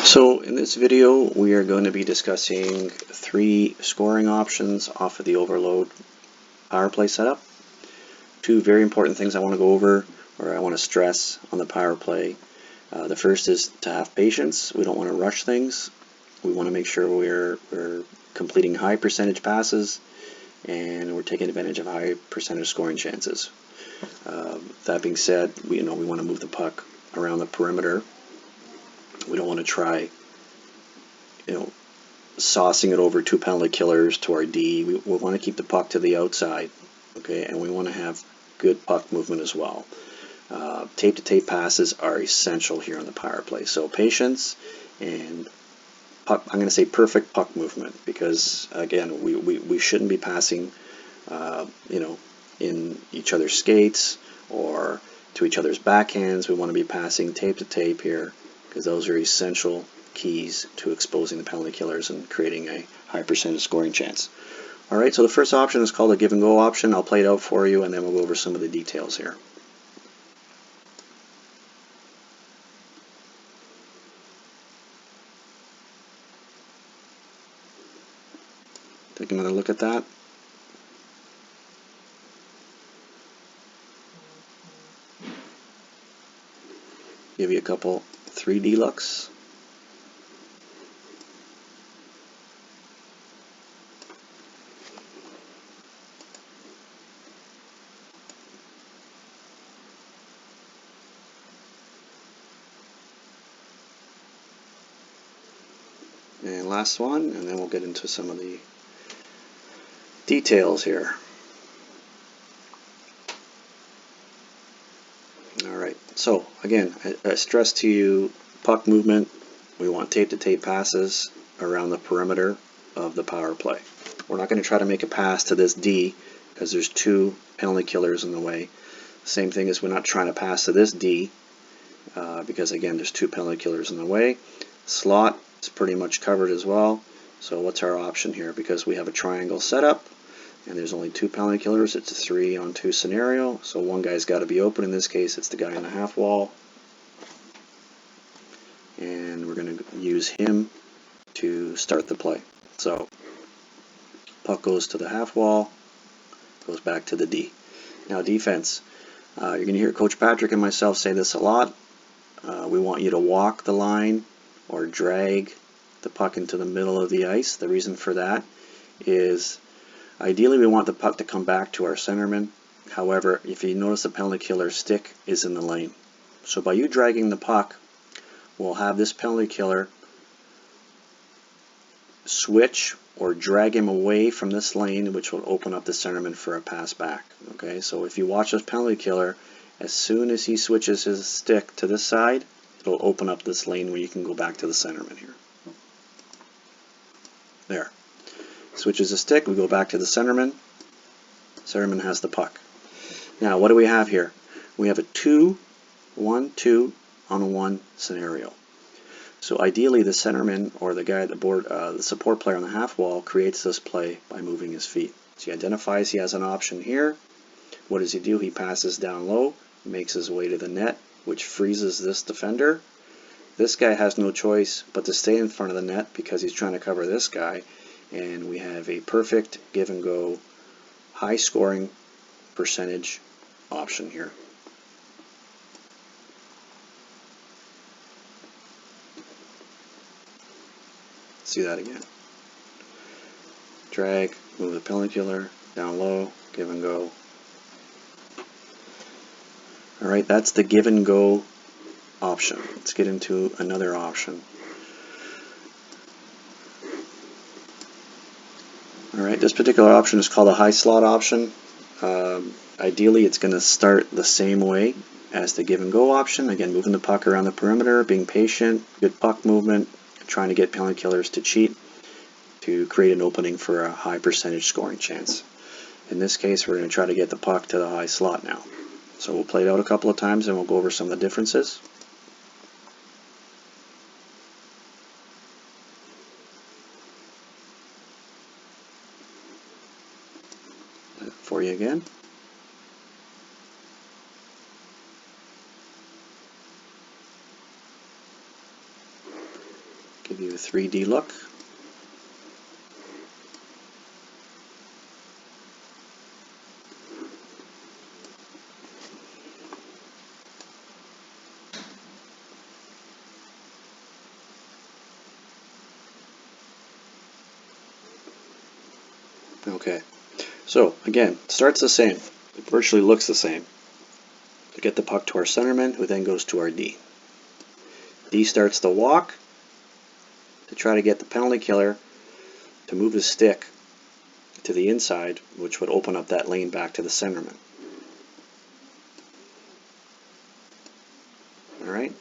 So in this video we are going to be discussing 3 scoring options off of the Overload power play setup. 2 very important things I want to go over, or I want to stress on the power play. The first is to have patience. We don't want to rush things. We want to make sure we're completing high percentage passes and we're taking advantage of high percentage scoring chances. That being said, we want to move the puck around the perimeter. We don't want to try saucing it over 2 penalty killers to our D. We want to keep the puck to the outside, okay, and we want to have good puck movement as well. Tape-to-tape passes are essential here on the power play. So patience and puck, I'm going to say perfect puck movement, because again we shouldn't be passing in each other's skates or to each other's backhands. We want to be passing tape to tape here, because those are essential keys to exposing the penalty killers and creating a high percentage scoring chance. Alright, so the first option is called a give and go option. I'll play it out for you and then we'll go over some of the details here. Take another look at that. Give you a couple 3D looks. And last one, and then we'll get into some of the details here. Alright, so again, I stress to you puck movement. We want tape-to-tape passes around the perimeter of the power play. We're not going to try to make a pass to this D because there's 2 penalty killers in the way. Same thing as we're not trying to pass to this D because again there's 2 penalty killers in the way. Slot is pretty much covered as well. So what's our option here? Because we have a triangle setup and there's only 2 penalty killers, it's a 3-on-2 scenario. So one guy's got to be open. In this case it's the guy in the half wall. And we're going to use him to start the play. So puck goes to the half wall, goes back to the D. Now defense. You're going to hear Coach Patrick and myself say this a lot. We want you to walk the line or drag the puck into the middle of the ice. The reason for that is ideally we want the puck to come back to our centerman. However, if you notice, the penalty killer stick is in the lane. So by you dragging the puck, we'll have this penalty killer switch or drag him away from this lane, which will open up the centerman for a pass back. Okay, so if you watch this penalty killer, as soon as he switches his stick to this side, it'll open up this lane where you can go back to the centerman here. There. Switches the stick, we go back to the centerman. Centerman has the puck. Now what do we have here? We have a 2-1-2-on-1 scenario. So ideally the centerman or the guy at the board, the support player on the half wall, creates this play by moving his feet. So he identifies he has an option here. What does he do? He passes down low, makes his way to the net, which freezes this defender. This guy has no choice but to stay in front of the net because he's trying to cover this guy. And we have a perfect give and go, high scoring percentage option here. See that again. Drag, move the penalty killer, down low, give and go. Alright, that's the give and go option. Let's get into another option. Alright, this particular option is called a high slot option. Ideally it's going to start the same way as the give and go option. Again, moving the puck around the perimeter, being patient, good puck movement, trying to get penalty killers to cheat to create an opening for a high percentage scoring chance. In this case we're going to try to get the puck to the high slot now. So we'll play it out a couple of times and we'll go over some of the differences. For you again. Give you a 3D look. Okay, so again, starts the same. It virtually looks the same. We get the puck to our centerman, who then goes to our D. D starts the walk to try to get the penalty killer to move his stick to the inside, which would open up that lane back to the centerman. Alright,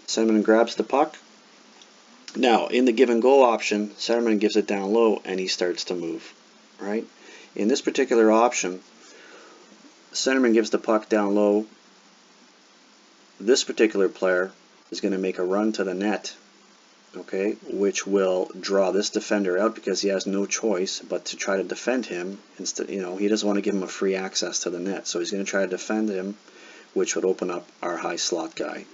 centerman grabs the puck. Now, in the give and go option, centerman gives it down low and he starts to move. Right? In this particular option, centerman gives the puck down low. This particular player is going to make a run to the net, okay, which will draw this defender out because he has no choice but to try to defend him. Instead, he doesn't want to give him a free access to the net, so he's going to try to defend him, which would open up our high slot guy.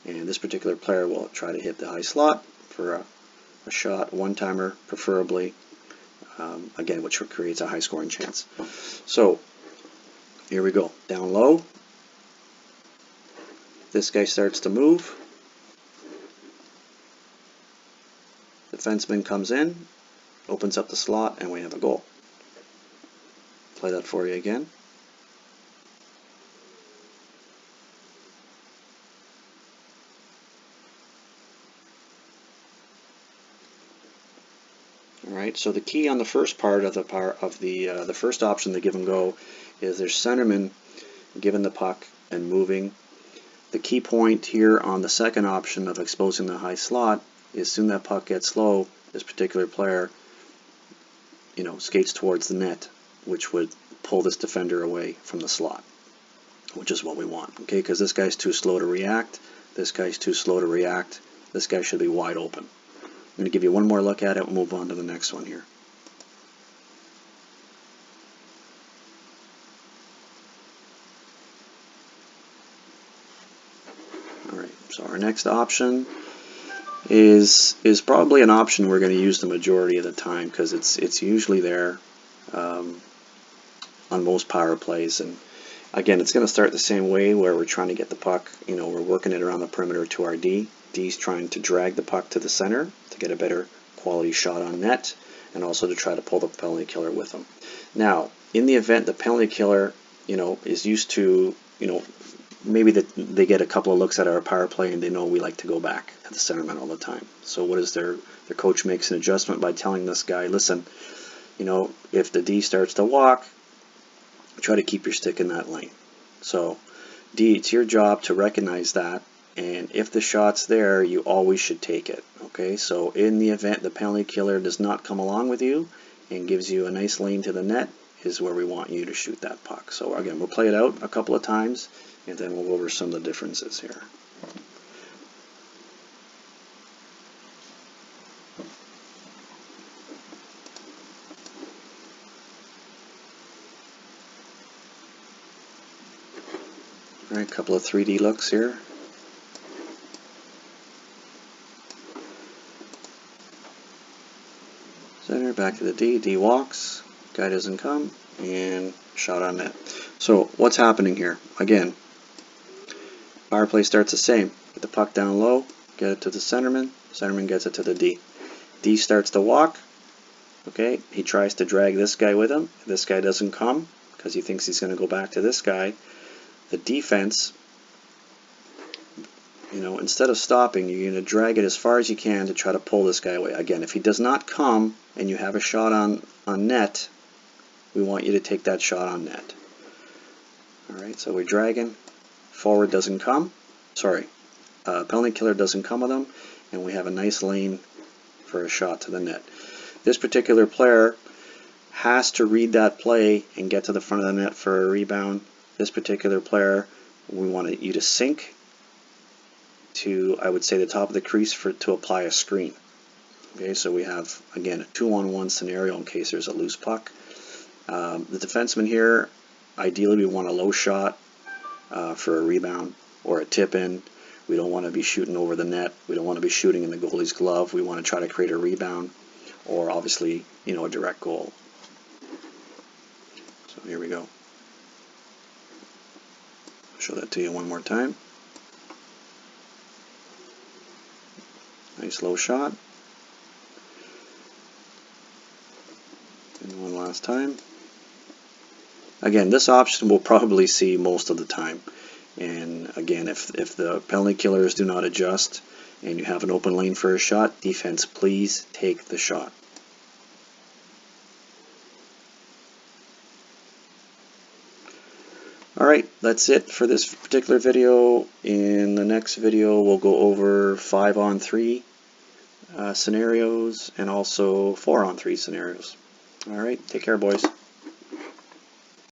And this particular player will try to hit the high slot for a shot, one-timer preferably, again, which creates a high scoring chance. So here we go, down low. This guy starts to move. Defenseman comes in, opens up the slot, and we have a goal. Play that for you again. Alright, so the key on the first part of the first option, the give and go, is there's centerman giving the puck and moving. The key point here on the second option of exposing the high slot is soon that puck gets low, this particular player, skates towards the net, which would pull this defender away from the slot, which is what we want, okay? Because this guy's too slow to react, this guy's too slow to react, this guy should be wide open. I'm going to give you one more look at it and move on to the next one here. Alright, so our next option is probably an option we're going to use the majority of the time because it's usually there on most power plays. And again, it's going to start the same way where we're trying to get the puck, we're working it around the perimeter to our D. D's trying to drag the puck to the center to get a better quality shot on net and also to try to pull the penalty killer with them. Now, in the event the penalty killer, is used to, maybe they get a couple of looks at our power play and they know we like to go back at the centerman all the time. So what is their coach makes an adjustment by telling this guy, listen, if the D starts to walk, try to keep your stick in that lane. So D, it's your job to recognize that, and if the shot's there, you always should take it. Okay, so in the event the penalty killer does not come along with you and gives you a nice lane to the net, is where we want you to shoot that puck. So again, we'll play it out a couple of times and then we'll go over some of the differences here. Alright, a couple of 3D looks here. Center, back to the D. D walks, guy doesn't come, and shot on net. So what's happening here? Again, power play starts the same. Get the puck down low, get it to the centerman, centerman gets it to the D. D starts to walk, okay, he tries to drag this guy with him. This guy doesn't come because he thinks he's going to go back to this guy. The defense, instead of stopping, you're going to drag it as far as you can to try to pull this guy away. Again, if he does not come and you have a shot on net, we want you to take that shot on net. Alright, so we're dragging. Forward doesn't come. Sorry, penalty killer doesn't come with him, and we have a nice lane for a shot to the net. This particular player has to read that play and get to the front of the net for a rebound. This particular player, we want you to sink to, I would say, the top of the crease to apply a screen. Okay, so we have, again, a 2-on-1 scenario in case there's a loose puck. The defenseman here, ideally we want a low shot for a rebound or a tip in, We don't want to be shooting over the net. We don't want to be shooting in the goalie's glove. We want to try to create a rebound, or obviously, you know, a direct goal. So here we go. I'll show that to you one more time. Nice low shot. And one last time. Again, this option we'll probably see most of the time. And again, if the penalty killers do not adjust and you have an open lane for a shot, defense, please take the shot. Alright, that's it for this particular video. In the next video, we'll go over 5-on-3 scenarios and also 4-on-3 scenarios. Alright, take care, boys.